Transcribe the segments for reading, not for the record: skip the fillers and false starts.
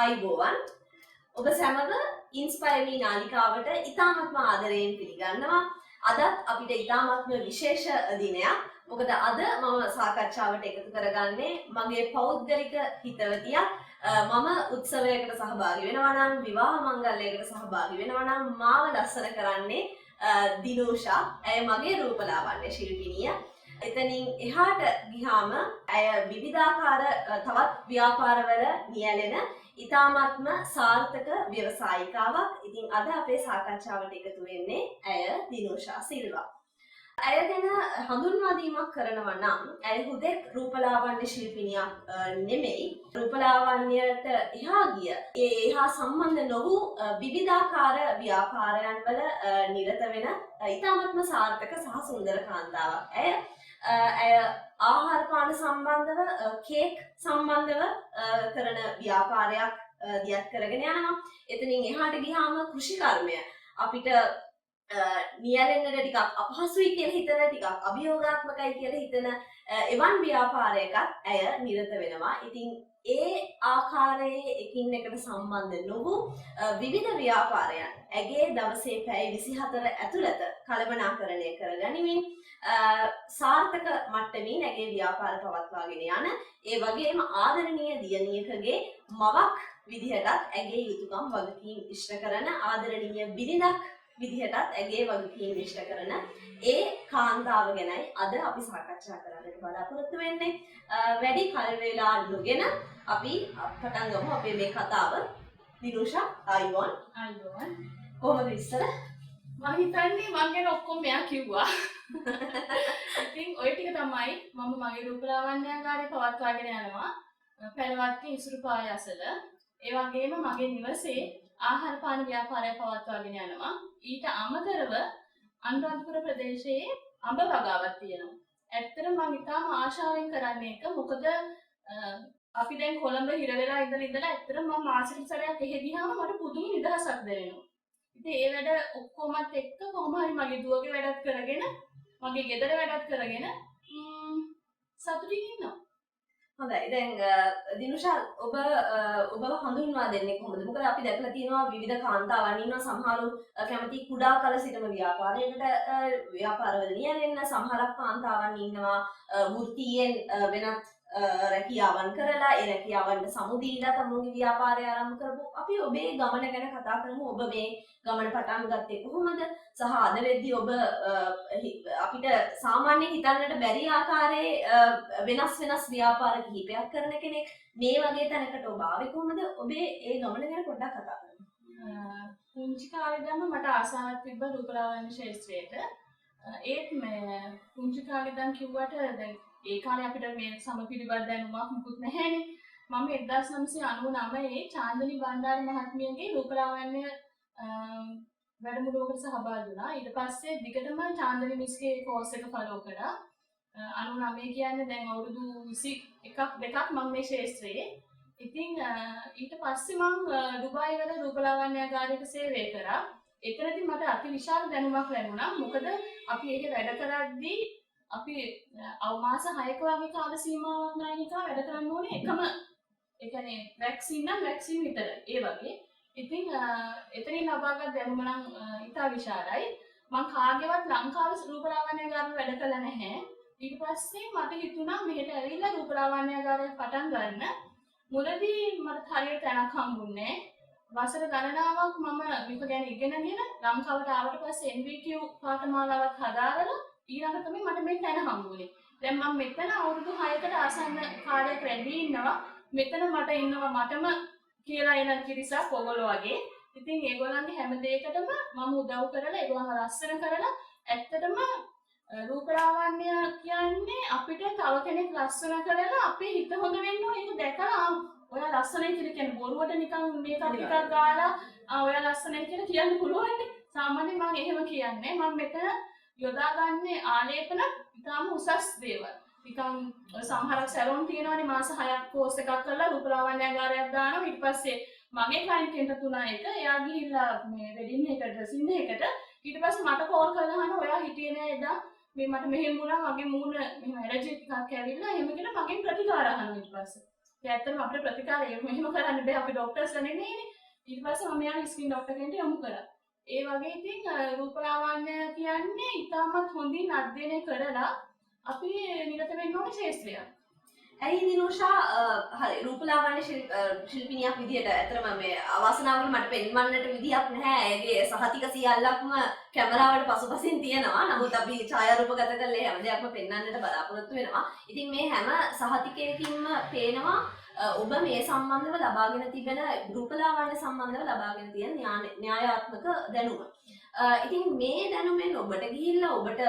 අයිබෝවන් ඔබ සැමව ඉන්ස්පයර් මී නාලිකාවට ඉතාමත්ම ආදරයෙන් පිළිගන්නවා. අදත් අපිට ඉතාමත්ම විශේෂ දිනයක්. මොකද අද මම සාකච්ඡාවට එකතු කරගන්නේ මගේ පෞද්ගලික හිතවතියක්. මම උත්සවයකට සහභාගී වෙනවා නම් විවාහ මංගල්‍යයකට සහභාගී වෙනවා නම් මාව ලස්සන කරන්නේ දිනෝෂා. ඇය මගේ රූපලාවන්‍ය ශිල්පිනිය. එතනින් එහාට ගියාම ඇය විවිධාකාර තවත් ව්‍යාපාරවල නියැලෙන ඉතාමත්ම සාර්ථක ව්‍යවසායිකාවක්. ඉතින් අද අපේ සාකච්ඡාවට එකතු වෙන්නේ ඇය දිනෝෂා සිල්වා. ඇය ගැන හඳුන්වා දීමක් කරනවා නම් ඇය හුදෙක් රූපලාවන්‍ය ශිල්පිනියක් නෙමෙයි. රූපලාවන්‍යයට එහා ගිය එහා සම්බන්ධ නොවූ විවිධාකාර ව්‍යාපාරයන් වල නිරත වෙන ඉතාමත්ම සාර්ථක සහ සුන්දර කාන්තාවක්. ඇය ආහාර පාන සම්බන්ධව කේක් සම්බන්ධව කරන ව්‍යාපාරයක් දියත් කරගෙන යනවා. එතනින් එහාට ගියාම කෘෂිකර්මය අපිට නියැලෙන්නට ටිකක් අපහසුයි කියලා හිතන ටිකක් අභියෝගාත්මකයි කියලා හිතන එවන් ව්‍යාපාරයකත් ඇය නිරත වෙනවා. ඉතින් ඒ ආකාරයේ එකින් එකට සම්බන්ධ නොවූ විවිධ ව්‍යාපාරයන් ඇගේ දවසේ පැය 24 ඇතුළත කළමනාකරණය කරගනිමින් සාර්ථක මට්ටමින් ඇගේ ව්‍යාපාර පවත්වාගෙන යන ඒ වගේම ආදරණීය දියණියකගේ මවක් විදිහටත් ඇගේ යුතුයකම් වගකීම් ඉෂ්ට කරන ආදරණීය බිරිඳක් විදිහටත් ඇගේ වගකීම් ඉෂ්ට කරන ඒ කාන්තාව ගැනයි අද අපි සාකච්ඡා කරන්නට බලාපොරොත්තු වෙන්නේ. වැඩි කල් වේලා නොගෙන අපි පටන් ගමු අපේ මේ කතාව. දිනෝෂා ආයිබෝන්. කොහොමද ඉස්සර? මම හිතන්නේ මං ගැන ඔක්කොම මෙයා කිව්වා. ඉතින් ඔය ටික තමයි මම මගේ රූපලාවන්‍යාගාරය පවත්වාගෙන යනවා. පැලවත්ති ඉසුරු පාය අසල. ඒ වගේම මගේ නිවසේ ආහාර පාන ව්‍යාපාරය පවත්වාගෙන යනවා. ඊට අමතරව අනුරාධපුර ප්‍රදේශයේ අඹ වගාවක් තියෙනවා. ඇත්තටම මම ඉතාම ආශාවෙන් කරන්නේ ඒක. මොකද අපි දැන් කොළඹ හිර වෙලා ඉඳලා ඇත්තටම මම මාසෙකට සැරයක් එහෙ ගියාම මට පුදුම නිදහසක් දැනෙනවා. ඉතින් ඒ වැඩ ඔක්කොමත් එක්ක කොහොම හරි මගේ දුවගේ වැඩත් කරගෙන මගේ ගෙදර වැඩත් කරගෙන සතුටින් ඉන්නවා. හොඳයි. දැන් දිනුෂා ඔබ හඳුන්වා දෙන්නේ කොහොමද? මොකද අපි දැකලා තියෙනවා විවිධ කාන්තාවන් ඉන්නවා. සමහරව කැමති කුඩා කල සිටම ව්‍යාපාරවල නියැලෙන්න. සමහරක් කාන්තාවන් ඉන්නවා වෘත්තීයෙන් වෙනත් රැකියාවන් කරලා ඒ රැකියාවන්ට සමුදීලා තමුන්ගේ ව්‍යාපාරය ආරම්භ කරපු. අපි ඔබේ ගමන ගැන කතා කරමු. ඔබ මේ ගමන පටන් ගත්තේ කොහොමද? සහ අද වෙද්දී ඔබ අපිට සාමාන්‍යයෙන් හිතන්නට බැරි ආකාරයේ වෙනස් ව්‍යාපාර කිහිපයක් කරන කෙනෙක්. මේ වගේ තැනකට ඔබ ආවේ කොහොමද? ඔබේ ඒ ගමන ගැන පොඩ්ඩක් කතා කරමු. පුංචි කාලේ ඉඳන්ම මට ආසාවක් තිබ්බ රූපලාවන්‍ය ශාස්ත්‍රයට. ඒත් මේ පුංචි කාලේ ඉඳන් කිව්වට දැන් ඒ කාලේ අපිට මේ සමපිළිබඳ දැනුමක් මුකුත් නැහැනේ. මම 1999 චාන්දනි බණ්ඩාර මහත්මියගේ රූපලාවන්‍ය වැඩමුළුවකට සහභාගී වුණා. ඊට පස්සේ දිගටම චාන්දනි මිස්ගේ කෝස් එක ෆලෝ කරා. 99 කියන්නේ දැන් අවුරුදු 21ක් දෙකක් මම මේ ශාස්ත්‍රයේ. ඉතින් ඊට පස්සේ මම ඩුබායි වල රූපලාවන්‍යාගාරයක සේවය කරා. එතනදී මට අතිවිශාල දැනුමක් ලැබුණා. මොකද අපි ඒක වැඩ කරද්දී අපි මාස 6ක වගේ කාල සීමාවක් නැතිව වැඩ කරන්න ඕනේ එකම ඒ කියන්නේ වැක්සින් නම් වැක්සින් විතරයි. ඒ වගේ. ඉතින් එතනින් ලබාගත් දැනුම නම් ඉතා විශාලයි. මම කාගේවත් ලංකාවේ රූපලාවන්‍යාගාරවල වැඩ කළා නැහැ. ඊට පස්සේ මට හිතුණා මෙහෙට ඇවිල්ලා රූපලාවන්‍යාගාරයක් පටන් ගන්න. මුලදී මට හරියට තැනක් හම්බුන්නේ නැහැ. වසර ගණනාවක් මම මේක ගැන ඉගෙනගෙන ලංකාවට ආවට පස්සේ NVQ පාඨමාලාවක් හදාරලා ඊළඟ තමයි මට මේ තැන හම්බුනේ. දැන් මම මෙතන අවුරුදු 6කට ආසන්න කාලයක් රැඳී ඉන්නවා. මෙතන මට ඉන්නවා මටම කියලා එන කිරිසක් ඔයගොල්ලෝ වගේ. ඉතින් ඒගොල්ලන්ගේ හැම දෙයකටම මම උදව් කරලා ඒගොල්ලන්ව ලස්සන කරලා ඇත්තටම රූපලාවන්‍ය කියන්නේ අපිට තව කෙනෙක් ලස්සන කරලා අපේ හිත හොඳ වෙන්න ඕනේ. ඒක දැකලා ඔයා ලස්සනයි කියලා කියන්නේ බොරුවට නිකන් මේකක් ටිකක් ගාලා ඔයා ලස්සනයි කියලා කියන්න පුළුවන්. සාමාන්‍යයෙන් මම එහෙම කියන්නේ. මම මෙතන යොදාගන්නේ ආලේපන ඉතාම උසස් දේවල්. නිකන් සමහරක් සැලොන් තියෙනවානේ මාස 6ක් කෝස් එකක් කරලා රූපලාවන්‍යාගාරයක් දානවා. ඊට පස්සේ මගේ ක්ලයන්ට් කෙනෙක් තුනා එක එයා ගිහිල්ලා මේ වෙඩින් එක ඩ්‍රෙසින් එකට ඊට පස්සේ මට කෝල් කරලා අහනවා ඔයා හිටියේ නෑ එදා මේ මට මෙහෙම වුණා මගේ මූණ මෙහෙම ඇලර්ජි එකක් ඇවිල්ලා එහෙම කියලා මගෙන් ප්‍රතිකාර අහනවා ඊට පස්සේ. ඒ ඇත්තටම අපේ ප්‍රතිකාරය මෙහෙම කරන්න බෑ අපි ડોක්ටර්ස්ලා නෙමෙයිනේ. ඊට පස්සේ මම යාළුවා ස්කින් ડોක්ටර් කෙනෙක්ට යොමු කරා. ඒ වගේ ඉතින් රූපලාවන්‍ය කියන්නේ ඉතාමත් හොඳින් අධ්‍යයනය කරලා අපි නිරත වෙන්න ඕනේ ශාස්ත්‍රයක්. ඇයි දිනුෂා හරි රූපලාවන්‍ය ශිල්පිනියක් විදියට ඇත්තටම මේ අවාසනාවකට මට පෙන්වන්නට විදියක් නැහැ. ඇයගේ සහතික සියල්ලක්ම කැමරාවට පසුපසින් තියෙනවා. නමුත් අපි ඡායාරූපගත කරලා හැම දෙයක්ම පෙන්වන්නට බලාපොරොත්තු වෙනවා. ඉතින් මේ හැම සහතිකයකින්ම පේනවා ඔබ මේ සම්බන්ධව ලබාගෙන තිබෙන රූපලාවන්‍ය සම්බන්ධව ලබාගෙන තියෙන න්‍යායාත්මක දැනුම. ඉතින් මේ දැනුමෙන් ඔබට ගිහිල්ලා ඔබට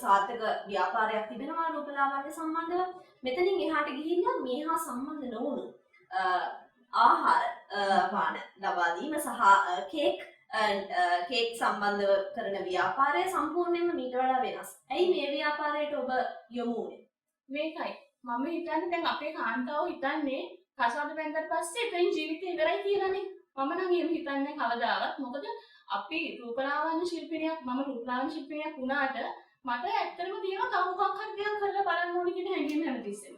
සාර්ථක ව්‍යාපාරයක් තිබෙනවා රූපලාවන්‍ය සම්බන්ධව. මෙතනින් එහාට ගිහිල්ලා මේ හා සම්බන්ධ නොවුණු ආහාර පාන ලබා දීම සහ කේක් සම්බන්ධව කරන ව්‍යාපාරය සම්පූර්ණයෙන්ම මීට වඩා වෙනස්. ඇයි මේ ව්‍යාපාරයට ඔබ යොමු වුනේ? මේකයි මම හිතන්නේ දැන් අපේ කාන්තාව හිතන්නේ කසාද බැඳලා පස්සේ එතනින් ජීවිතේ ඉවරයි කියලානේ. මම නම් එහෙම හිතන්නේ කවදාවත්. මොකද අපි රූපලාවන්‍ය ශිල්පිනියක් මම රූපලාවන්‍ය ශිල්පිනියක් වුණාට මට ඇත්තටම තියෙනවා තව මොකක් හරි දෙයක් කරලා බලන්න ඕනේ කියන හැඟීම හැමතිස්සෙම.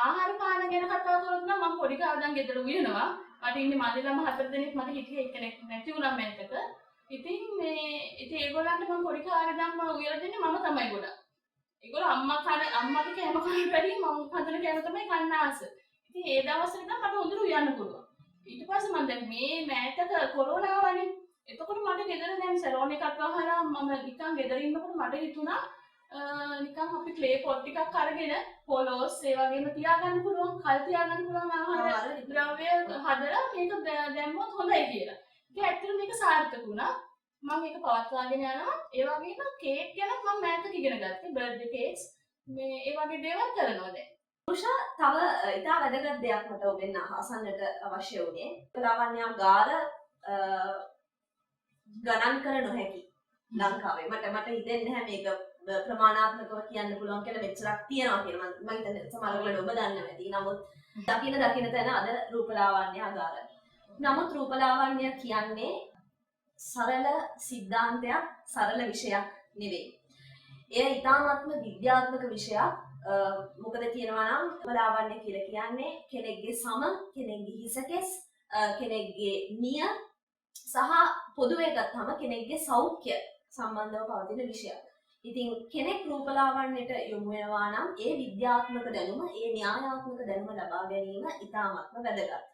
ආහාර පාන ගැන කතා කරොත් නම් මම පොඩි කාලේ ඉඳන් ගෙදර උයනවා. මට ඉන්නේ මල්ලිලම 4 දෙනෙක් මට හිටියේ එක්කෙනෙක් නැති වුණා මැත්තක. ඉතින් ඒගොල්ලන්ට මම පොඩි කාලේ ඉඳන්ම උයලා දෙන්නේ මම තමයි ගොඩක්. ඒගොල්ලෝ අම්මාගේ කෑම කන්න බැරි මම හදන කෑම තමයි කන්න ආස. ඉතින් ඒ දවස්වල නම් මට හොඳට උයන්න පුළුවන්. ඊට පස්සේ මම දැන් මේ මෑතක කොරෝනා වනේ. එතකොට මට ගෙදර දැන් සැලෝන් එකක් ගහලා මම නිකන් ගෙදර ඉන්නකොට මට හිතුණා නිකන් අපි ක්ලේ පොට් ටිකක් අරගෙන පොලොස් ඒ වගේම තියාගන්න පුළුවන් කල් තියාගන්න පුළුවන් ආහාර ද්‍රව්‍ය හදලා මේක දැම්මොත් හොඳයි කියලා. ඒක ඇත්තටම මේක සාර්ථක වුණා. මම ඒක පවත්වාගෙන යනවා. ඒ වගේම කේක් ගැන මම මෑතක ඉගෙන ගත්තා. බර්ත්ඩේ කේක්ස් මේ ඒ වගේ දේවල් කරනවා දැන්. උෂා තව ඉතා වැදගත් දෙයක් මට ඔබෙන් අහසන්නට අවශ්‍ය වුණේ ලාවන්‍යාගාර ගණන් කර නොහැකි ලංකාවේ. මට හිතෙන්නේ නැහැ මේක ප්‍රමාණාත්මකව කියන්න පුළුවන් කියලා මෙච්චරක් තියෙනවා කියලා. මම හිතන්නේ සමහරවිට ඔබ දන්නවා ඇති. නමුත් දකින තැන අද රූපලාවන්‍ය ආගාර. නමුත් රූපලාවන්‍ය කියන්නේ සරල සිද්ධාන්තයක්, සරල විෂයක් නෙවෙයි. එය ඉතාමත්ම විද්‍යාත්මක විෂයක්. මොකද කියනවා නම් රූපලාවන්‍ය කියලා කියන්නේ කෙනෙක්ගේ සම, කෙනෙක්ගේ හිසකෙස්, කෙනෙක්ගේ නිය සහ පොදුවේ ගත්තම කෙනෙක්ගේ සෞඛ්‍ය සම්බන්ධව පවතින විෂයක්. ඉතින් කෙනෙක් රූපලාවන්‍යට යොමු වෙනවා නම් ඒ විද්‍යාත්මක දැනුම, ඒ න්‍යායාත්මක දැනුම ලබා ගැනීම ඉතාමත්ම වැදගත්.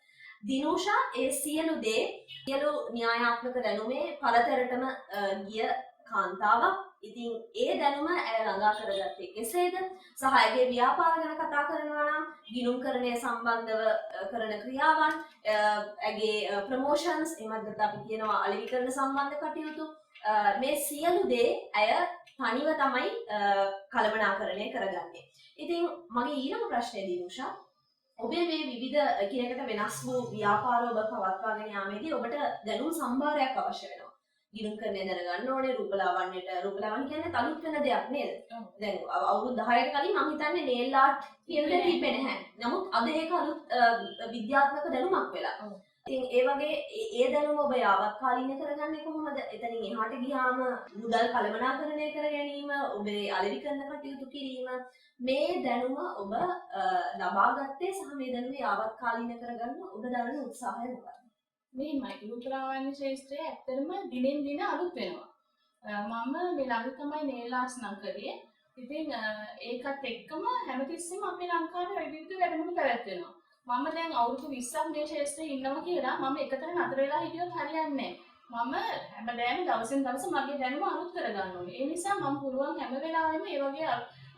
දිනුෂා ඒ සියලු න්‍යායාත්මක දැනුමේ පළතරටම ගිය කාන්තාවක්. ඉතින් ඒ දැනුම ඇය ළඟා කරගත්තේ කෙසේද? සහ ඇගේ ව්‍යාපාර ගැන කතා කරනවා නම් ගිණුම්කරණය සම්බන්ධව කරන ක්‍රියාවන්, ඇගේ ප්‍රොමෝෂන්ස්, එහෙමත් අපි කියනවා අලෙවිකරණ සම්බන්ධ කටයුතු, මේ සියලු දේ ඇය තනිව තමයි කළමනාකරණය කරගන්නේ. ඉතින් මගේ ඊළඟ ප්‍රශ්නේ දිනුෂා, ඔබේ මේ විවිධ එකිනෙකට වෙනස් වූ ව්‍යාපාර ඔබ පවත්වාගෙන යාමේදී ඔබට දැනුම් සම්භාරයක් අවශ්‍ය වෙනවා. ගිණුම්කරණය දැනගන්න ඕනේ. රූපලාවන්‍ය කියන්නේ තලුත් වෙන දෙයක් නේද? දැන් අවුරුදු 10කට කලින් මම හිතන්නේ නේල් ආර්ට් කියන දේ තිබෙන්නේ නැහැ. නමුත් අද ඒක අලුත් විද්‍යාත්මක දැනුමක් වෙලා. ඉතින් ඒ වගේ ඒ දැනුම ඔබ යාවත්කාලීන කරගන්නේ කොහොමද? එතනින් එහාට ගියාම මුදල් කළමනාකරණය කර ගැනීම, ඔබේ අලෙවි කරන කටයුතු කිරීම, මේ දැනුම ඔබ ලබා ගත්තේ සහ මේ දැනුම යාවත්කාලීන කරගන්න ඔබ දරන උත්සාහය මොකක්ද? මේ රූපලාවන්‍ය ශාස්ත්‍රය ඇත්තටම දිනෙන් දින අලුත් වෙනවා. මම මේ ළඟ තමයි නේල් ආර්ට්ස් නම් කරේ. ඉතින් ඒකත් එක්කම හැමතිස්සෙම අපේ ලංකාවේ විවිධ වැඩමුළු පැවැත්වෙනවා. මම දැන් අවුරුදු 20ක් මේ ශාස්ත්‍රයේ ඉන්නවා කියලා මම එකතැන නතර වෙලා හිටියොත් හරියන්නේ නැහැ. මම හැමදාම දවසින් දවස මගේ දැනුම අලුත් කරගන්න ඕනේ. ඒ නිසා මම පුළුවන් හැම වෙලාවෙම මේ වගේ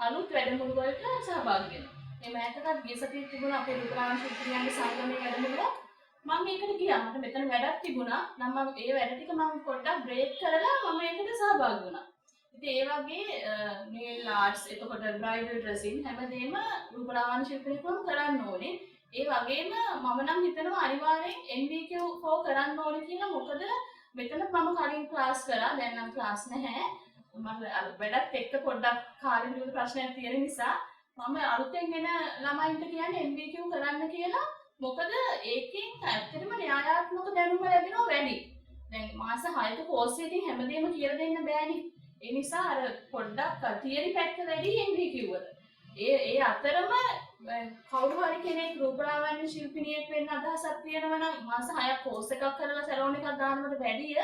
අලුත් වැඩමුළු වලට සහභාගී වෙනවා. මේ මෑතකත් ගිය සතියේ තිබුණ අපේ රූපලාවන්‍ය ශිල්පිනියන්ගේ සංගමයේ වැඩමුළුව මම මේකට ගියා. මට මෙතන වැඩක් තිබුණා. නම් මම ඒ වැඩ ටික මම පොඩ්ඩක් බ්‍රේක් කරලා මම ඒකට සහභාගී වුණා. ඉතින් ඒ වගේ නේල් ආර්ට්ස්, එතකොට බ්‍රයිඩල් ඩ්‍රෙසින් හැමදේම රූපලාවන්‍ය ශිල්පිනියකම කරන්න ඕනේ. ඒ වගේම මම නම් හිතනවා අනිවාර්යෙන් MBQ4 කරන්න ඕනේ කියලා. මොකද මෙතන මම කලින් ක්ලාස් කරා. දැන් නම් ක්ලාස් නැහැ. මම වැඩත් එක්ක පොඩ්ඩක් කාලේ විවිධ ප්‍රශ්නයක් තියෙන නිසා මම අලුතෙන් එන ළමයින්ට කියන්නේ MBQ කරන්න කියලා. මොකද ඒකෙන් ඇත්තටම න්‍යායාත්මක දැනුම ලැබෙනවා වැඩි. දැන් මාස 6ක කෝස් එකකින් හැමදේම කියලා දෙන්න බෑනේ. ඒ නිසා අර පොඩ්ඩක් තියරි පැත්ත වැඩි MBQ වල. ඒ අතරම කවුරු හරි කෙනෙක් රූපලාවන්‍ය ශිල්පිනියෙක් වෙන්න අදහසක් තියෙනවා නම් මාස 6ක් කෝස් එකක් කරලා සැලෝන් එකක් දානවට වැඩිය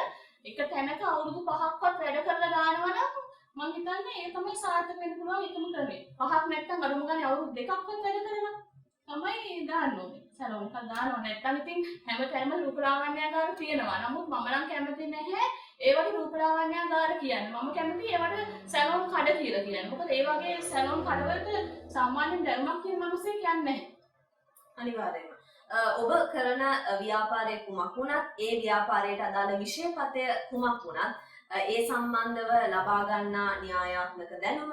එක තැනක අවුරුදු 5ක්වත් වැඩ කරලා දානවා නම් මම හිතන්නේ ඒ තමයි සාර්ථක වෙන්න පුළුවන් එකම ක්‍රමය. 5ක් නැත්තම් අඩුම ගානේ අවුරුදු 2ක්වත් වැඩ කරලා තමයි දාන්න ඕනේ. සැලෝන් එකක් දානවා නැත්තම් ඉතින් හැමතැනම රූපලාවන්‍යගාර තියෙනවා. නමුත් මම නම් කැමති නැහැ ඒ වගේ රූපලාවන්‍යගාර කියන්නේ. මම කැමති ඒවට සැලෝන් කඩ කියලා කියන්නේ. මොකද ඒ වගේ සැලෝන් කඩවලට සාමාන්‍යයෙන් දැනුමක් තියෙන මිනිස්සෙක් යන්නේ නැහැ. අනිවාර්යයෙන්ම. ඔබ කරන ව්‍යාපාරයේ කුමක් වුණත් ඒ ව්‍යාපාරයට අදාළ විෂය පතය කුමක් වුණත් ඒ සම්බන්ධව ලබා ගන්නා න්‍යායාත්මක දැනුම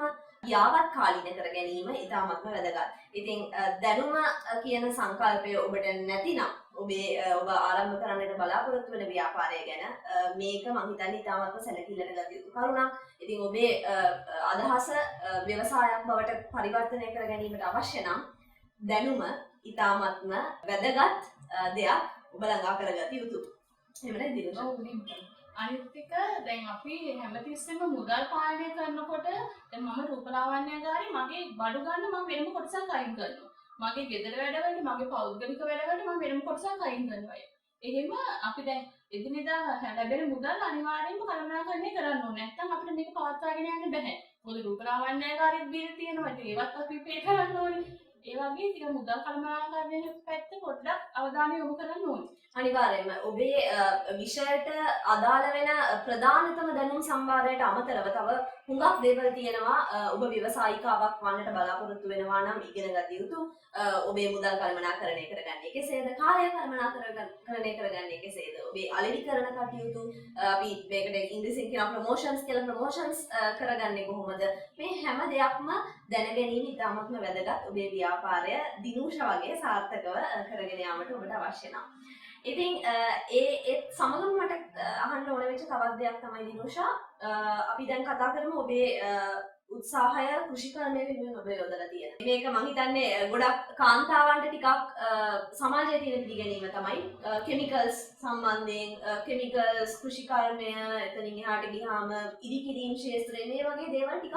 යාවත් කාලීන කර ගැනීම ඉතාමත්ම වැදගත්. ඉතින් දැනුම කියන සංකල්පය ඔබට නැතිනම් ඔබ ආරම්භ කරන්නට බලාපොරොත්තු වෙන ව්‍යාපාරය ගැන මේක මම හිතන්නේ ඉතාමත්ම සැලකිල්ලට ගත යුතු කරුණක්. ඉතින් ඔබේ අදහස ව්‍යවසායයක් බවට පරිවර්තනය කර ගැනීමට අවශ්‍ය නම් දැනුම ඉතාමත්ම වැදගත් දෙයක් ඔබ ළඟා කරගත යුතුයි. එහෙම නේද? ඔව් නෙමෙයි. අනිත් එක දැන් අපි හැමතිස්සෙම මුදල් පාලනය කරනකොට දැන් මම රූපලාවන්‍යගාරේ මගේ බඩු ගන්න මම වෙනම කොටසක් අයින් කරනවා. මගේ ගෙදර වැඩවලට මගේ පෞද්ගලික වැඩවලට මම වෙනම කොටසක් අයින් කරනවා. එහෙම අපි දැන් එදිනෙදා ලැබෙන මුදල් අනිවාර්යයෙන්ම කළමනාකරණය කරන්න ඕනේ. නැත්නම් අපිට මේක පවත්වාගෙන යන්න බෑ. මොකද රූපලාවන්‍යගාරෙත් බිල් තියෙනවා. ඒවත් අපි පේ කරන්න ඕනේ. ඒ වගේ ටික මුදල් කළමනාකරණය පැත්ත පොඩ්ඩක් අවධානය යොමු කරන්න ඕනේ. අනිවාර්යයෙන්ම ඔබේ විෂයට අදාළ වෙන ප්‍රධානතම දැනුම් සම්භාරයට අමතරව තව හුඟක් දේවල් තියෙනවා. ඔබ ව්‍යවසායිකාවක් වන්නට බලාපොරොත්තු වෙනවා නම් ඉගෙන ගත යුතු. ඔබේ මුදල් කළමනාකරණය කරගන්නේ කෙසේද? කාර්ය කළමනාකරණය කරගන්නේ කෙසේද? ඔබේ අලෙවි කරන කටයුතු අපි මේකට ඉංග්‍රීසියෙන් කියන ප්‍රොමෝෂන්ස් කියලා ප්‍රොමෝෂන්ස් කරගන්නේ කොහොමද? මේ හැම දෙයක්ම දැන ගැනීම ඉතාමත්ම වැදගත්. ඔබේ ව්‍යාපාරය දිනුෂ වගේ සාර්ථකව කරගෙන යාමට ඔබට අවශ්‍ය නම්. ඉතින් ඒත් සමගම මට අහන්න ඕන වෙච්ච තවත් දෙයක් තමයි දිනුෂා, අපි දැන් කතා කරමු ඔබේ උත්සාහය කෘෂිකර්මය වෙනුවෙන් ඔබ යොදලා තියෙන. මේක මම හිතන්නේ ගොඩක් කාන්තාවන්ට ටිකක් සමාජයේ තියෙන පිළිගැනීම තමයි කෙමිකල්ස් සම්බන්ධයෙන් කෙමිකල්ස් කෘෂිකර්මය එතනින් එහාට ගියාම ඉදිකිරීම් ක්ෂේත්‍රය මේ වගේ දේවල් ටිකක්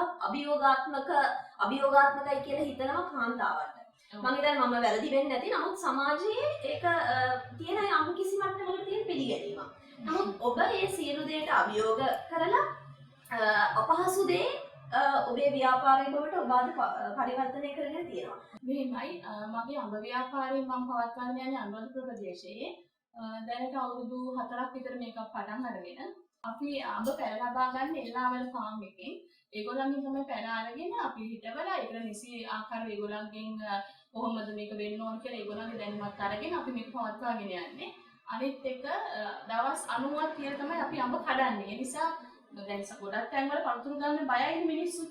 අභියෝගාත්මකයි කියලා හිතනවා කාන්තාවන්ට. මම හිතන්නේ මම වැරදි වෙන්නේ නැති. නමුත් සමාජයේ ඒක තියෙන යම් කිසි මට්ටමකට තියෙන පිළිගැනීමක්. නමුත් ඔබ මේ සියලු දේට අභියෝග කරලා අපහසු දේ ඔබේ ව්‍යාපාරය බවට ඔබ අද පරිවර්තනය කරගෙන තියෙනවා. මෙහෙමයි මගේ අඹ ව්‍යාපාරය මම පවත්වාගෙන යන්නේ අනුරාධපුර ප්‍රදේශයේ. දැනට අවුරුදු 4ක් විතර මේක පටන් අරගෙන අපි අඹ පැල ලබා ගන්න එල්ලාවල ෆාම් එකෙන් ඒගොල්ලන්ගෙන් තමයි පැල අරගෙන අපි හිටවලා ඒකට නිසි ආකාර ඒගොල්ලන්ගෙන් කොහොමද මේක වෙන්න ඕන කියලා ඒගොල්ලන්ගේ දැනුමත් අරගෙන අපි මේක පවත්වාගෙන යන්නේ. අනිත් එක දවස් 90ක් කියලා තමයි අපි අඹ කඩන්නේ. ඒ නිසා දැන් ගොඩක් තැන්වල පළතුරු ගන්න බයයි මිනිස්සු.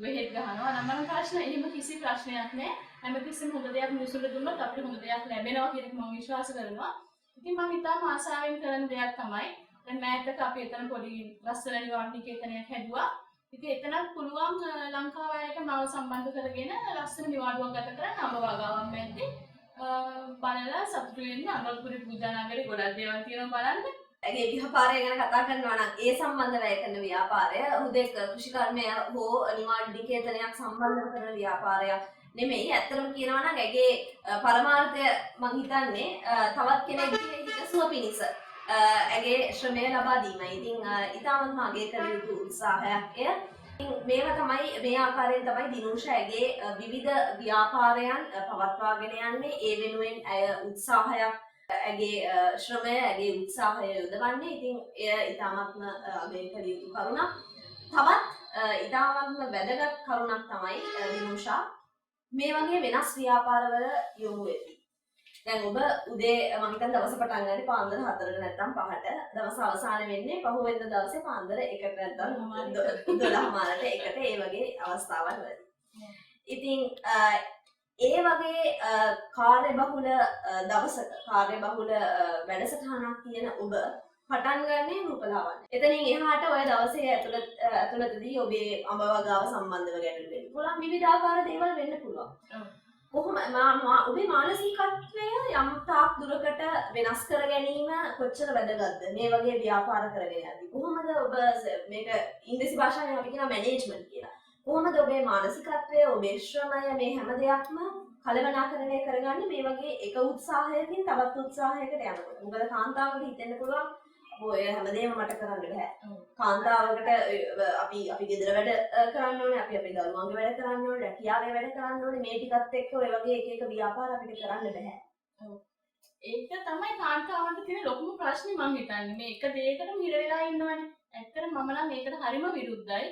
වෙහෙත් ගහනවා නම් ප්‍රශ්න එහෙම කිසි ප්‍රශ්නයක් නැහැ. හැමතිස්සෙම හොඳ දෙයක් මිනිස්සුන්ට දුන්නොත් අපිට හොඳ දෙයක් ලැබෙනවා කියන එක මම විශ්වාස කරනවා. ඉතින් මම ඉතාම ආසාවෙන් කරන දෙයක් තමයි දැන් මෑතක අපි එතන පොඩි ලස්සන නිවාඩුනිකේතනයක් හැදුවා. ඉතින් එතනත් පුළුවන් ලංකාව අයට මාව සම්බන්ධ කරගෙන ලස්සන නිවාඩුවක් ගත කරන්න අඹ වගාවක් මැද්දේ බලලා සතුටු වෙන්න. අනුරාධපුර පූජානගරේ ගොඩක් දේවල් තියෙනවා බලන්න. ඇගේ ව්‍යාපාරය ගැන කතා කරනවා නම් ඒ සම්බන්ධ වැය කරන ව්‍යාපාරය හුදෙක් කෘෂිකර්මය හෝ නිවාඩු නිකේතනයක් සම්බන්ධව කරන ව්‍යාපාරයක් නෙමෙයි. ඇත්තටම කියනවා නම් ඇගේ පරමාර්ථය මම හිතන්නේ තවත් කෙනෙක්ගේ හිතසුව පිණිස ඇගේ ශ්‍රමය ලබා දීමයි. ඉතින් ඊටමත්ම අගය කළ යුතු උත්සාහයක් එය. මේවා තමයි මේ ආකාරයෙන් තමයි දිනුෂ ඇගේ විවිධ ව්‍යාපාරයන් පවත්වාගෙන යන්නේ. ඒ වෙනුවෙන් ඇය උත්සාහයක් ඇගේ ශ්‍රමය ඇගේ උත්සාහය යොදවන්නේ. ඉතින් එය ඉතාමත්ම අගය කළ යුතු කරුණක්. තවත් ඉතාමත්ම වැදගත් කරුණක් තමයි දිනුෂා මේ වගේ වෙනස් ව්‍යාපාරවල යොමු වෙති. දැන් ඔබ උදේ මම හිතන්නේ දවස පටන් ගන්නේ පාන්දර 4ට නැත්නම් 5ට. දවස අවසාන වෙන්නේ පහුවෙන්ද දවසේ පාන්දර 1ට නැත්නම් 12:00ට 1ට ඒ වගේ අවස්ථාවල් වලදී. ඉතින් ඒ වගේ කාර්යබහුල දවසක කාර්යබහුල වැඩසටහනක් තියෙන ඔබ පටන් ගන්නේ රූපලාවන්‍ය. එතනින් එහාට ඔය දවසේ ඇතුළතදී ඔබේ අඹ වගාව සම්බන්ධව ගැටලු වෙන්න පුළුවන්. විවිධාකාර දේවල් වෙන්න පුළුවන්. කොහොම ඔබේ මානසිකත්වය යම් තාක් දුරකට වෙනස් කර ගැනීම කොච්චර වැදගත්ද මේ වගේ ව්‍යාපාර කරගෙන යද්දී? කොහොමද ඔබ මේක ඉංග්‍රීසි භාෂාවෙන් අපි කියනවා මැනේජ්මන්ට් කියලා. කොහොමද ඔබේ මානසිකත්වය, ඔබේ ශ්‍රමය මේ හැම දෙයක්ම කලමනාකරණය කරගන්නේ මේ වගේ එක උත්සාහයකින් තවත් උත්සාහයකට යනකොට. මොකද කාන්තාවකට හිතෙන්න පුළුවන් ඔය හැමදේම මට කරන්න බෑ. කාන්තාවකට අපි ගෙදර වැඩ කරන්න ඕනේ, අපි අපේ දරුවන්ගේ වැඩ කරන්න ඕනේ, රැකියාවේ වැඩ කරන්න ඕනේ. මේ ටිකත් එක්ක ඔය වගේ එක ව්‍යාපාර අපිට කරන්න බෑ. ඒක තමයි කාන්තාවන්ට තියෙන ලොකුම ප්‍රශ්නේ මං හිතන්නේ. මේ එක දෙයකටම හිර වෙලා ඉන්නවනේ. ඇත්තටම මම නම් ඒකට හරිම විරුද්ධයි.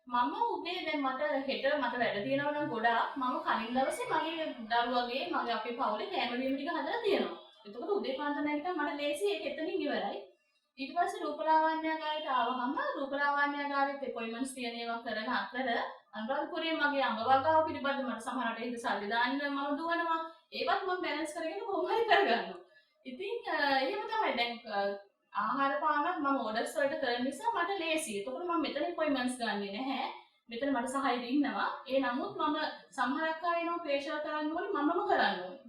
මම උදේ දැන් මට හෙට මට වැඩ තියෙනවා නම් ගොඩාක් මම කලින් දවසේ මගේ දරුවගේ මගේ අපේ පවුලේ කැම බීම ටික හදලා තියෙනවා. එතකොට උදේ පාන්දර නැගිටලා මට ලේසි ඒක එතනින් ඉවරයි. ඊට පස්සේ රූපලාවන්‍යගාරයට ආවම රූපලාවන්‍යගාරයේ අපොයින්ට්මන්ට්ස් තියෙන ඒවා කරන අතර අනුරාධපුරයේ මගේ අඹ වගාව පිළිබඳව මට සමහරට ඒක සල්ලි දාන්න මම දුවනවා. ඒවත් මම බැලන්ස් කරගෙන කොහොම හරි කරගන්නවා. ඉතින් එහෙම තමයි දැන් ආහාර පානත් මම ඕඩර්ස් වලට කරන නිසා මට ලේසියි. එතකොට මම මෙතන අපොයින්ට්මන්ට්ස් ගන්නෙ නැහැ. මෙතන මට සහායෙ ඉන්නවා. ඒ නමුත් මම සමහරක් අය එනවා ෆේෂල් කරන්න ඕනේ මමම කරන්න ඕනේ.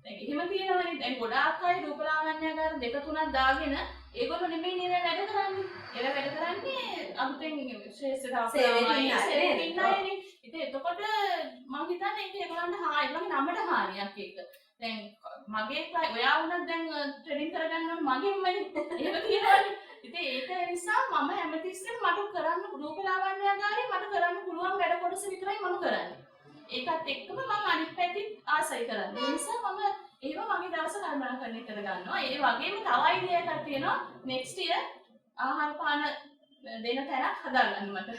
දැන් එහෙම තියෙනවනේ. දැන් ගොඩාක් අය රූපලාවන්‍යගාර 2-3ක් දාගෙන ඒගොල්ලෝ නෙමෙයි නේද වැඩ කරන්නේ. ඒලා වැඩ කරන්නේ අලුතෙන් ශ්‍රේෂ්ඨතාවය ඉන්නයිනේ. ඉතින් එතකොට මම හිතන්නේ ඒක ඒගොල්ලන්ට ඒගොල්ලන්ගේ නමට හානියක් ඒක. දැන් මගේ ඔයා වුණත් දැන් ට්‍රේනින් කරගන්න මගෙන්මනේ. එහෙම කියනවානේ. ඉතින් ඒක නිසා මම හැමතිස්සෙම මට කරන්න රූපලාවන්‍යගාරේ මට කරන්න පුළුවන් වැඩ කොටස විතරයි මම කරන්නේ. ඒකත් එක්කම මම අනිත් පැත්තේ ආසයි කරන්නේ. ඒ නිසා මම ඒව මගේ දවස කල්පනාකරණය කරගන්නවා. ඒ වගේම තව අයිඩියා එකක් තියෙනවා next year ආහාර පාන දෙන තැනක් හදාගන්න මට.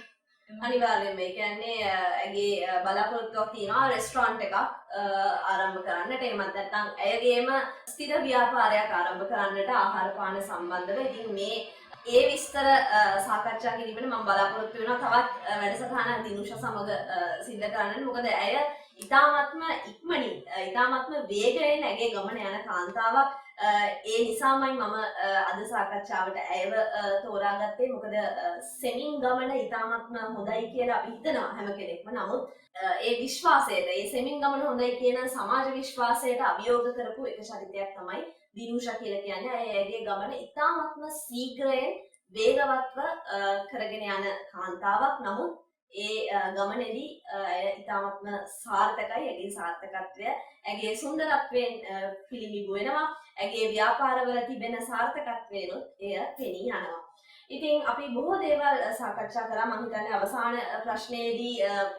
අනිවාර්යයෙන්ම ඒ කියන්නේ ඇගේ බලාපොරොත්තුවක් තියෙනවා රෙස්ටොරන්ට් එකක් ආරම්භ කරන්නට. එහෙමත් නැත්නම් ඇයගේම ස්ථිර ව්‍යාපාරයක් ආරම්භ කරන්නට ආහාර පාන සම්බන්ධව. ඉතින් මේ ඒ විස්තර සාකච්ඡා කිරීමට මම බලාපොරොත්තු වෙනවා තවත් වැඩසටහනක් දිනුෂා සමග සිද්ධ කරන්න. මොකද ඇය ඉතාමත්ම ඉක්මනින් ඉතාමත්ම වේගයෙන් ඇගේ ගමන යන කාන්තාවක්. ඒ නිසාමයි මම අද සාකච්ඡාවට ඇයව තෝරාගත්තේ. මොකද සෙමින් ගමන ඉතාමත්ම හොඳයි කියලා අපි හිතනවා හැම කෙනෙක්ම. නමුත් ඒ විශ්වාසයට, ඒ සෙමින් ගමන හොඳයි කියන සමාජ විශ්වාසයට අභියෝග කරපු එක චරිතයක් තමයි දිනුෂා කියලා කියන්නේ. ඇයගේ ගමන ඉතාමත්ම ශීඝ්‍රයෙන් වේගවත්ව කරගෙන යන කාන්තාවක්. නමුත් ඒ ගමනේදී ඉතාමත්ම සාර්ථකයි. ඇගේ සාර්ථකත්වය ඇගේ සුන්දරත්වයෙන් පිළිඹු වෙනවා. ඇගේ ව්‍යාපාරවල තිබෙන සාර්ථකත්වයනොත් එය පෙනී යනවා. ඉතින් අපි බොහෝ දේවල් සාකච්ඡා කරා. මම හිතන්නේ අවසාන ප්‍රශ්නයේදී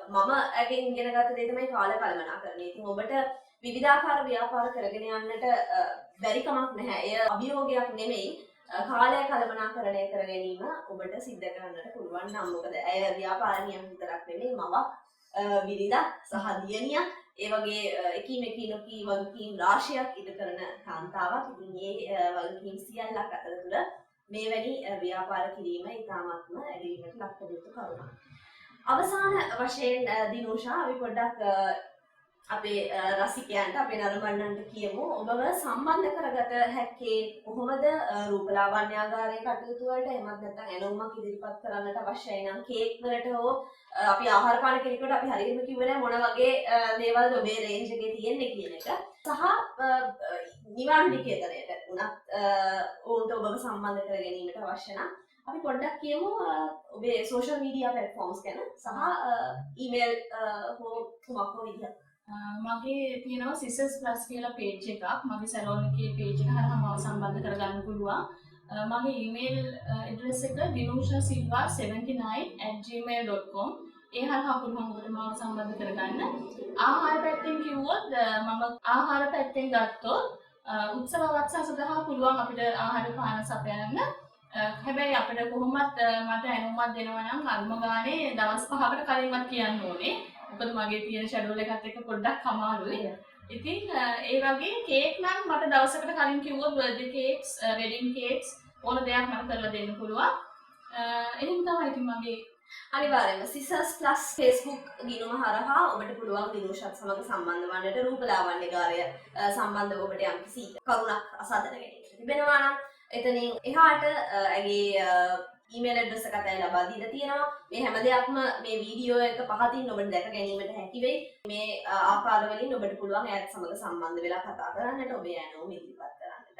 මම ඇගෙන් ඉගෙන ගත්ත දේ තමයි කාල කළමනාකරණය. ඉතින් ඔබට විවිධාකාර ව්‍යාපාර කරගෙන යන්නට බැරි කමක් නැහැ. එය අභියෝගයක් නෙමෙයි. කාලය කළමනාකරණය කර ගැනීම ඔබට සිද්ධ කරන්නට පුළුවන් නම්. මොකද ඇය ව්‍යාපාරිනියක් විතරක් නෙමෙයි මවක්, බිරිඳක් සහ දියණියක්. ඒ වගේ එකින් එක නොකී වගකීම් රාශියක් ඉටු කරන කාන්තාවක්. ඉතින් මේ වගකීම් සියල්ලක් අතරතුර මේ වැනි ව්‍යාපාර කිරීම ඉතාමත්ම ඇගීමට ලක් කළ යුතු කරුණක්. අවසාන වශයෙන් දිනුෂා අපි පොඩ්ඩක් අපේ රසිකයන්ට අපේ නරඹන්නන්ට කියමු ඔබව සම්බන්ධ කරගත හැක්කේ කොහොමද රූපලාවන්‍යාගාරයේ කටයුතු වලට. එහෙමත් නැත්නම් ඇනෝමක් ඉදිරිපත් කරන්නට අවශ්‍යයි නම් කේක් වලට හෝ අපි ආහාර පාන කෙනෙකුට අපි හරියටම කිව්වේ නැහැ මොන වගේ දේවල්ද ඔබේ රේන්ජ් එකේ තියෙන්නේ කියන එක. සහ නිවන් නිකේතනයට උනත් ඔවුන්ට ඔබව සම්බන්ධ කර ගැනීමට අවශ්‍ය නම් අපි පොඩ්ඩක් කියමු ඔබේ සෝෂල් මීඩියා ප්ලැට්ෆෝම්ස් ගැන සහ ඊමේල් හෝ කුමක් හෝ විදිහක්. මගේ තියෙනවා සිසර්ස් ප්ලස් කියලා පේජ් එකක්. මගේ සැලෝන් එකේ පේජ් එක හරහා මම සම්බන්ධ කරගන්න පුළුවන්. මගේ ඊමේල් ඇඩ්‍රස් එක dinushasiva79@gmail.com. ඒ හරහා පුළුවන් ඔබට මාව සම්බන්ධ කරගන්න. ආහාර පැත්තෙන් කිව්වොත් මම ආහාර පැත්තෙන් ගත්තොත් උත්සව වත්සා සඳහා පුළුවන් අපිට ආහාර පාන සපයන්න. හැබැයි අපිට කොහොමත් මට ඇනුමක් දෙනවා නම් අල්ම ගානේ දවස් 5කට කලින්වත් කියන්න ඕනේ. මොකද මගේ තියෙන ෂෙඩියුල් එකත් එක්ක පොඩ්ඩක් අමාරුයි. ඉතින් ඒ වගේ කේක් නම් මට දවසකට කලින් කිව්වොත් බර්ත්ඩේ කේක්ස්, වෙඩින් කේක්ස් ඕන දෙයක් මම කරලා දෙන්න පුළුවන්. එහෙනම් තමයි ඉතින් මගේ අනිවාර්යයෙන්ම සිසර්ස් ප්ලස් Facebook ගිණුම හරහා ඔබට පුළුවන් දිනුෂාත් සමග සම්බන්ධ වන්නට. රූපලාවන්‍යගාරය සම්බන්ධව ඔබට යම්කිසි කරුණක් අසාධන ගැනීමට තිබෙනවා නම් එතනින් එහාට ඇගේ ඊමේල් ඇඩ්‍රස් එකත් ඇය ලබා දීලා තියෙනවා. මේ හැම දෙයක්ම මේ වීඩියෝ එක පහතින් ඔබට දැක ගැනීමට හැකි වෙයි. මේ ආකාරවලින් ඔබට පුළුවන් ඇයත් සමග සම්බන්ධ වෙලා කතා කරන්නට, ඔබේ ඇනෝම ඉදිරිපත් කරන්නට.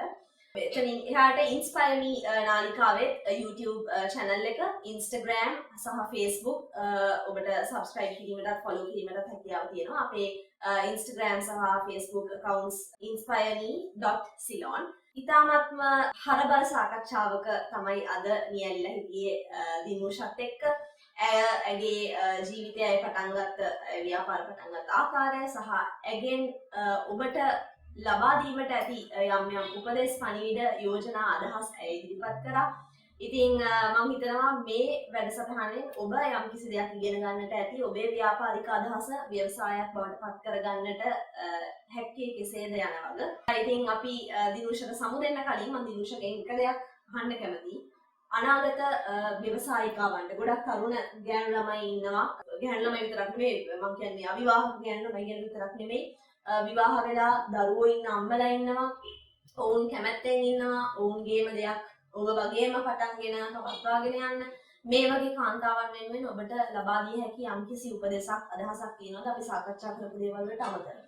එතනින් එහාට ඉන්ස්පයර් මී නාලිකාවේ YouTube channel එක, Instagram සහ Facebook ඔබට subscribe කිරීමටත් follow කිරීමටත් හැකියාව තියෙනවා. අපේ Instagram සහ Facebook accounts inspireme.ceylon. ඉතාමත්ම හරබර සාකච්ඡාවක තමයි අද නියැලිලා හිටියේ දිනුෂත් එක්ක. ඇගේ ජීවිතය පටන් ගත්ත ව්‍යාපාර පටන් ගත්ත ආකාරය සහ ඇගෙන් ඔබට ලබා දීමට ඇති යම් යම් උපදෙස් පණිවිඩ යෝජනා අදහස් ඇය ඉදිරිපත් කරා. ඉතින් මම හිතනවා මේ වැඩසටහනෙන් ඔබ යම් කිසි දෙයක් ඉගෙන ගන්නට ඇති, ඔබේ ව්‍යාපාරික අදහස ව්‍යවසායයක් බවට පත් කරගන්නට හැක්කේ කෙසේද යන වගේ. ඉතින් අපි දිනුෂට සමු දෙන්න කලින් මම දිනුෂගෙන් එක දෙයක් අහන්න කැමතියි. අනාගත ව්‍යවසායිකාවන්ට ගොඩක් තරුණ ගෑනු ළමයි ඉන්නවා. ගෑනු ළමයි විතරක් නෙමෙයි, මම කියන්නේ අවිවාහක ගෑනු ළමයි ගැන විතරක් නෙමෙයි. විවාහ වෙලා දරුවෝ ඉන්න අම්මලා ඉන්නවා. ඔවුන් කැමැත්තෙන් ඉන්නවා ඔවුන්ගේම දෙයක් ඔබ වගේම පටන්ගෙන පවත්වාගෙන යන්න. මේ වගේ කාන්තාවන් වෙනුවෙන් ඔබට ලබා දිය හැකි යම්කිසි උපදෙසක් අදහසක් තියෙනවද අපි සාකච්ඡා කරපු දේවල් වලට අමතරව?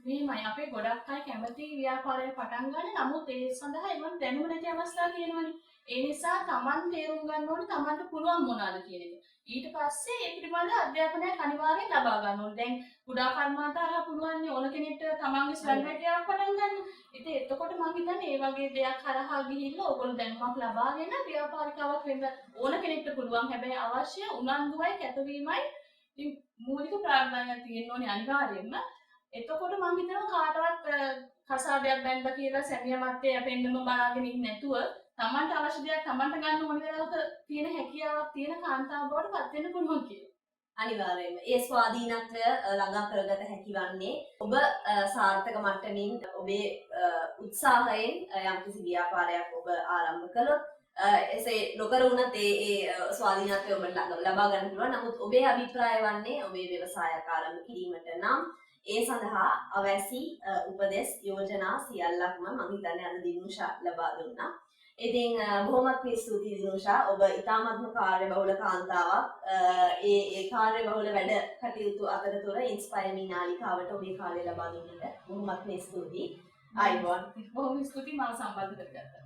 මේමයි අපේ ගොඩක් අය කැමති ව්‍යාපාරය පටන් ගන්න. නමුත් ඒ සඳහා ඒවන් දැනුම නැති අවස්ථා තියෙනවනේ. ඒ නිසා Taman තේරුම් ගන්න ඕනේ Tamanට පුළුවන් මොනවාද කියන එක. ඊට පස්සේ ඒ පිළිබඳ අධ්‍යාපනයක් අනිවාර්යෙන් ලබා ගන්න ඕනේ. දැන් කුඩා කර්මාන්තවල පුළුවන් නේ ඕන කෙනෙක්ට තමන්ගේ ස්වයංරැකියාවක් පටන් ගන්න. ඉතින් එතකොට මම හිතන්නේ මේ වගේ දෙයක් හරහා ගිහිල්ලා ඕගොල්ලෝ දැනුමක් ලබාගෙන ව්‍යාපාරිකාවක් වෙන්න ඕන කෙනෙක්ට පුළුවන්. හැබැයි අවශ්‍ය උනන්දුවයි කැපවීමයි ඉතින් මූලික ප්‍රාර්ථනාවක් තියෙන්න ඕනේ අනිවාර්යෙන්ම. එතකොට මම හිතනවා කාටවත් කසාදයක් බැඳලා කියලා සැමියා මැත්තේ අපෙන්නම බලාගෙන ඉන්නේ නැතුව තමන්ට අවශ්‍ය දෙයක් තමන්ට ගන්න ඕන වෙලාවක තියෙන හැකියාවක් තියෙන කාන්තාව බවට පත් වෙන්න පුළුවන් කියලා. අනිවාර්යයෙන්ම ඒ ස්වාධීනත්වය ළඟා කරගත හැකි වන්නේ ඔබ සාර්ථක මට්ටමින් ඔබේ උත්සාහයෙන් යම්කිසි ව්‍යාපාරයක් ඔබ ආරම්භ කළොත් එසේ නොකර වුණත් ඒ ස්වාධීනත්වය ඔබට ලබා ගන්න පුළුවන්. නමුත් ඔබේ අභිප්‍රාය වන්නේ ඔබේ ව්‍යවසායයක් ආරම්භ කිරීමට නම් ඒ සඳහා අවැසි උපදෙස් යෝජනා සියල්ලක්ම මම හිතන්නේ අද දිනුෂා ලබා දුන්නා. ඉතින් බොහොමත්ම ස්තුතියි දිනුෂා. ඔබ ඉතාමත්ම කාර්යබහුල කාන්තාවක්. ඒ කාර්යබහුල වැඩ කටයුතු අතරතුර ඉන්ස්පයර් මී නාලිකාවට ඔබේ කාලය ලබා දුන්නට බොහොමත්ම ස්තුතියි. ආයිබෝන්. බොහොම ස්තුතියි මාව සම්බන්ධ කරගත්තට.